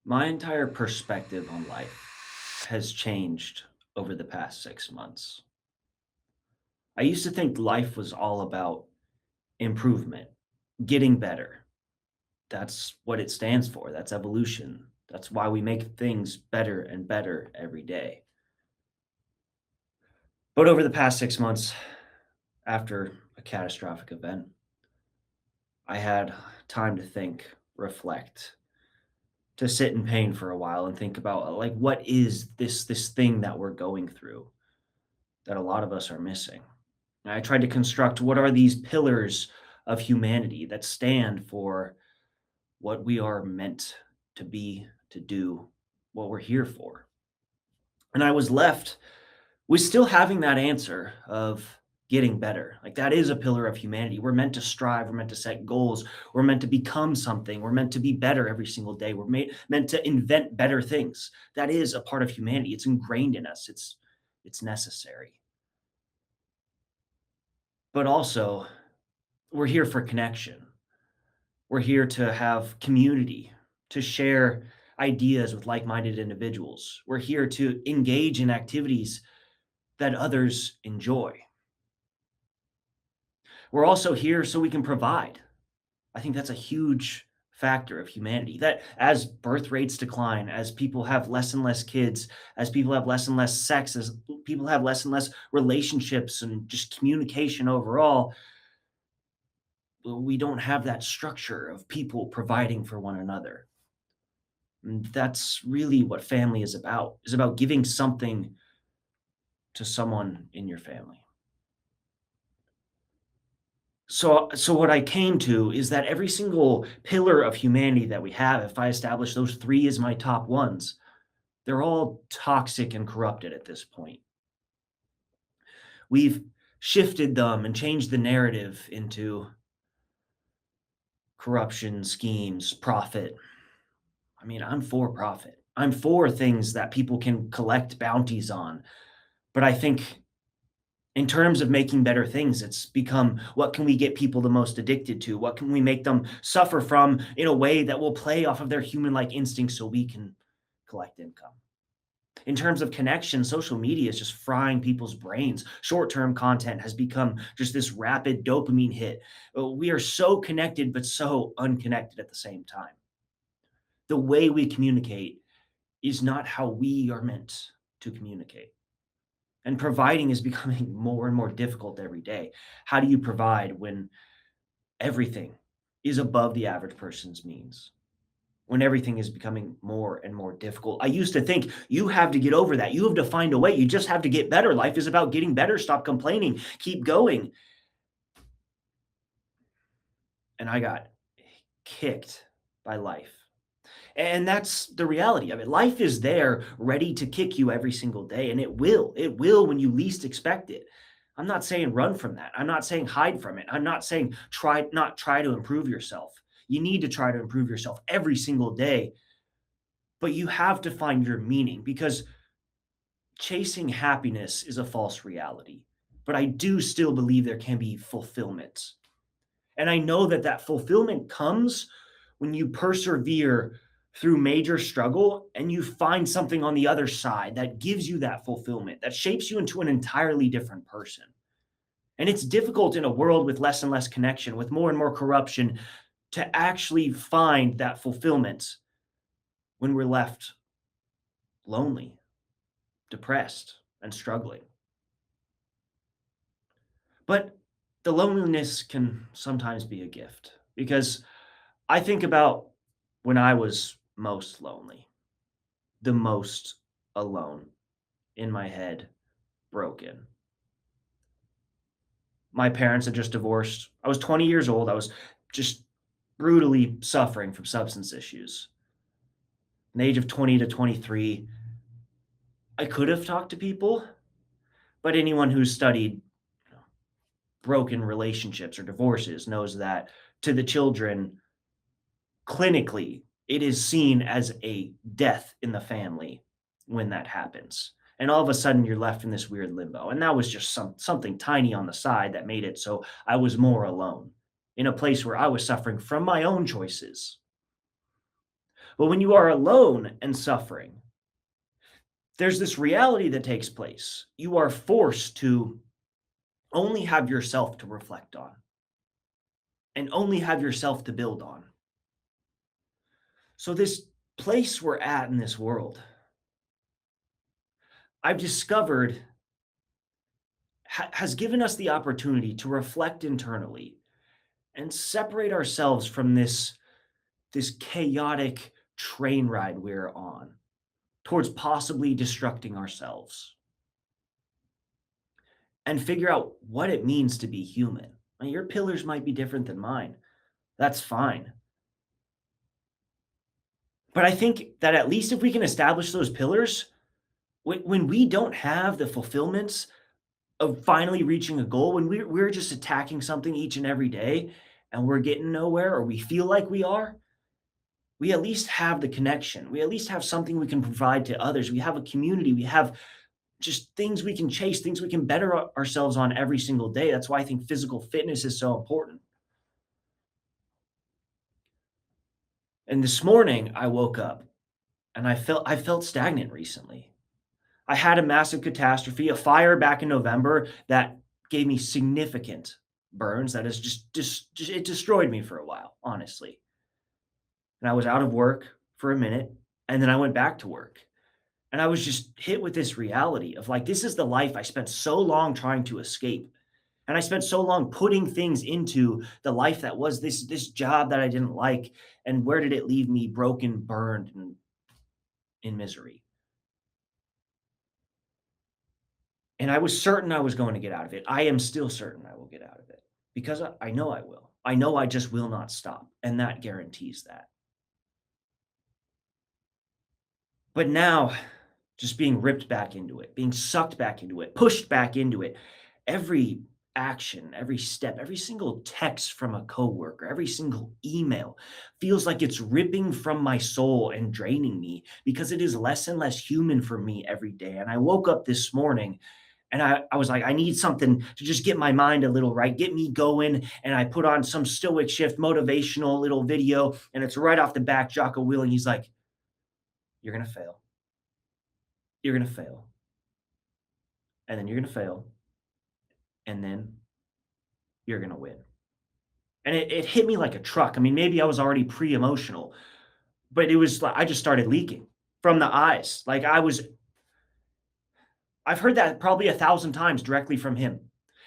My entire perspective on life has changed over the past 6 months. I used to think life was all about improvement, getting better. That's what it stands for. That's evolution. That's why we make things better and better every day. But over the past 6 months, after a catastrophic event, I had time to think, reflect, to sit in pain for a while and think about like what is this thing that we're going through that a lot of us are missing. And I tried to construct what are these pillars of humanity that stand for what we are meant to be, to do, what we're here for. And I was left with still having that answer of getting better. Like that is a pillar of humanity. We're meant to strive, we're meant to set goals, we're meant to become something, we're meant to be better every single day. Meant to invent better things. That is a part of humanity. It's ingrained in us. It's necessary. But also, we're here for connection. We're here to have community, to share ideas with like minded individuals. We're here to engage in activities that others enjoy. We're also here so we can provide. I think that's a huge factor of humanity. That as birth rates decline, as people have less and less kids, as people have less and less sex, as people have less and less relationships and just communication overall, we don't have that structure of people providing for one another. And that's really what family is about giving something to someone in your family. So what I came to is that every single pillar of humanity that we have, if I establish those three as my top ones, they're all toxic and corrupted at this point. We've shifted them and changed the narrative into corruption, schemes, profit. I mean, I'm for profit. I'm for things that people can collect bounties on. But I think in terms of making better things, it's become what can we get people the most addicted to? What can we make them suffer from in a way that will play off of their human like instincts so we can collect income? In terms of connection, social media is just frying people's brains. Short term content has become just this rapid dopamine hit. We are so connected, but so unconnected at the same time. The way we communicate is not how we are meant to communicate. And providing is becoming more and more difficult every day. How do you provide when everything is above the average person's means? When everything is becoming more and more difficult. I used to think you have to get over that. You have to find a way. You just have to get better. Life is about getting better. Stop complaining. Keep going. And I got kicked by life. And that's the reality of it. Life is there ready to kick you every single day, and it will. It will when you least expect it. I'm not saying run from that. I'm not saying hide from it. I'm not saying try to improve yourself. You need to try to improve yourself every single day, but you have to find your meaning because chasing happiness is a false reality. But I do still believe there can be fulfillment. And I know that that fulfillment comes when you persevere through major struggle and you find something on the other side that gives you that fulfillment, that shapes you into an entirely different person. And it's difficult in a world with less and less connection, with more and more corruption, to actually find that fulfillment when we're left lonely, depressed, and struggling. But the loneliness can sometimes be a gift because I think about when I was most lonely, the most alone, in my head, broken. My parents had just divorced. I was 20 years old. I was just brutally suffering from substance issues. An the age of 20 to 23, I could have talked to people, but anyone who's studied broken relationships or divorces knows that to the children, clinically, it is seen as a death in the family when that happens. And all of a sudden, you're left in this weird limbo. And that was just something tiny on the side that made it so I was more alone in a place where I was suffering from my own choices. But when you are alone and suffering, there's this reality that takes place. You are forced to only have yourself to reflect on and only have yourself to build on. So, this place we're at in this world, I've discovered has given us the opportunity to reflect internally and separate ourselves from this chaotic train ride we're on towards possibly destructing ourselves and figure out what it means to be human. Your pillars might be different than mine. That's fine. But I think that at least if we can establish those pillars, when we don't have the fulfillments of finally reaching a goal, when we're just attacking something each and every day and we're getting nowhere or we feel like we are, we at least have the connection. We at least have something we can provide to others. We have a community. We have just things we can chase, things we can better ourselves on every single day. That's why I think physical fitness is so important. And this morning I woke up and I felt stagnant recently. I had a massive catastrophe, a fire back in November that gave me significant burns that has just it destroyed me for a while, honestly. And I was out of work for a minute and then I went back to work. And I was just hit with this reality of like, this is the life I spent so long trying to escape. And I spent so long putting things into the life that was this job that I didn't like. And where did it leave me? Broken, burned, and in misery. And I was certain I was going to get out of it. I am still certain I will get out of it because I know I will. I know I just will not stop. And that guarantees that. But now, just being ripped back into it, being sucked back into it, pushed back into it, every action, every step, every single text from a coworker, every single email feels like it's ripping from my soul and draining me because it is less and less human for me every day. And I woke up this morning and I was like, I need something to just get my mind a little right, get me going. And I put on some stoic shift motivational little video, and it's right off the back, Jocko Willing. He's like, you're going to fail. You're going to fail. And then you're going to fail. And then you're going to win. And it hit me like a truck. I mean, maybe I was already pre emotional, but it was like I just started leaking from the eyes. Like I've heard that probably 1,000 times directly from him.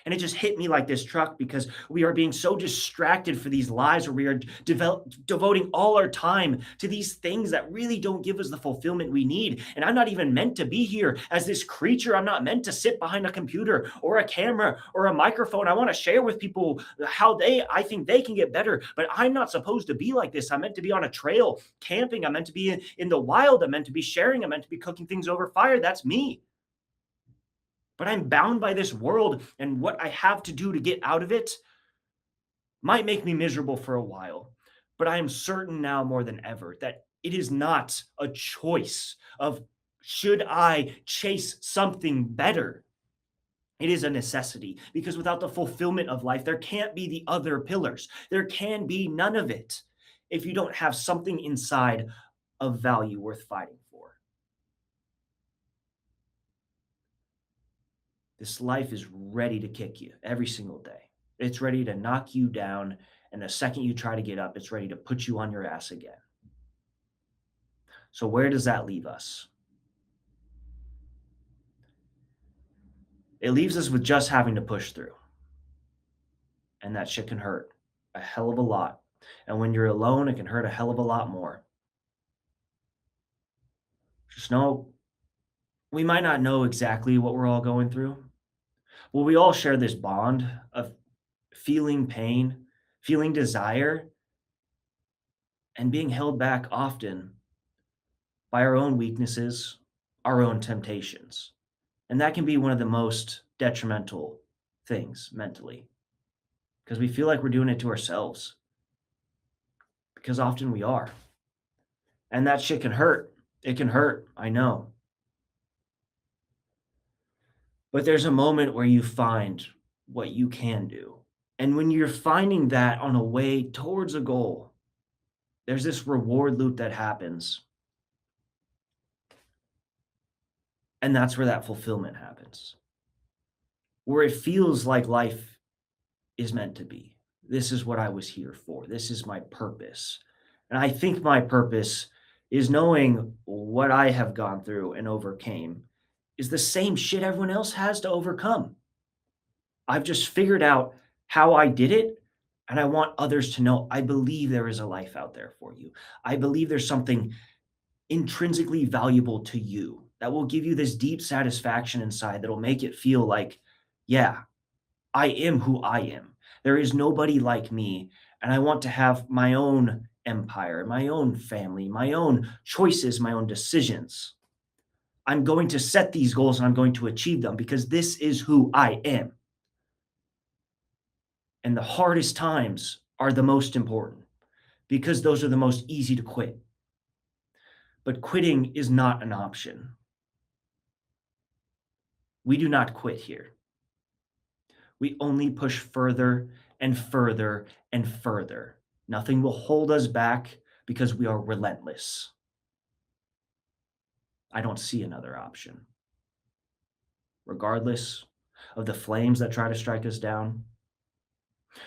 And it just hit me like this truck because we are being so distracted for these lives where we are devoting all our time to these things that really don't give us the fulfillment we need. And I'm not even meant to be here as this creature. I'm not meant to sit behind a computer or a camera or a microphone. I want to share with people how I think they can get better. But I'm not supposed to be like this. I'm meant to be on a trail camping. I'm meant to be in the wild. I'm meant to be sharing. I'm meant to be cooking things over fire. That's me. But I'm bound by this world, and what I have to do to get out of it might make me miserable for a while. But I am certain now more than ever that it is not a choice of should I chase something better. It is a necessity because without the fulfillment of life, there can't be the other pillars. There can be none of it if you don't have something inside of value worth fighting for. This life is ready to kick you every single day. It's ready to knock you down. And the second you try to get up, it's ready to put you on your ass again. So, where does that leave us? It leaves us with just having to push through. And that shit can hurt a hell of a lot. And when you're alone, it can hurt a hell of a lot more. Just know we might not know exactly what we're all going through. Well, we all share this bond of feeling pain, feeling desire, and being held back often by our own weaknesses, our own temptations. And that can be one of the most detrimental things mentally because we feel like we're doing it to ourselves because often we are. And that shit can hurt. It can hurt. I know. But there's a moment where you find what you can do. And when you're finding that on a way towards a goal, there's this reward loop that happens, and that's where that fulfillment happens, where it feels like life is meant to be. This is what I was here for. This is my purpose. And I think my purpose is knowing what I have gone through and overcame is the same shit everyone else has to overcome. I've just figured out how I did it, and I want others to know I believe there is a life out there for you. I believe there's something intrinsically valuable to you that will give you this deep satisfaction inside that'll make it feel like, yeah, I am who I am. There is nobody like me, and I want to have my own empire, my own family, my own choices, my own decisions. I'm going to set these goals and I'm going to achieve them because this is who I am. And the hardest times are the most important because those are the most easy to quit. But quitting is not an option. We do not quit here. We only push further and further and further. Nothing will hold us back because we are relentless. I don't see another option. Regardless of the flames that try to strike us down,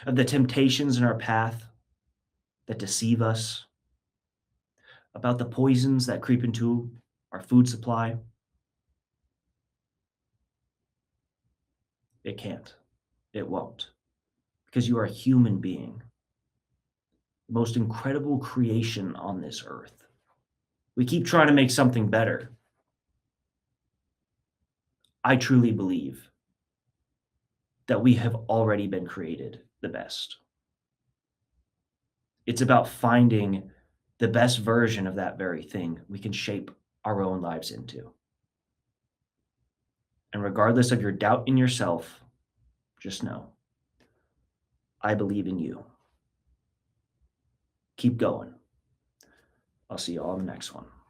of the temptations in our path that deceive us, about the poisons that creep into our food supply, it can't. It won't. Because you are a human being, the most incredible creation on this earth. We keep trying to make something better. I truly believe that we have already been created the best. It's about finding the best version of that very thing we can shape our own lives into. And regardless of your doubt in yourself, just know I believe in you. Keep going. I'll see you all in the next one.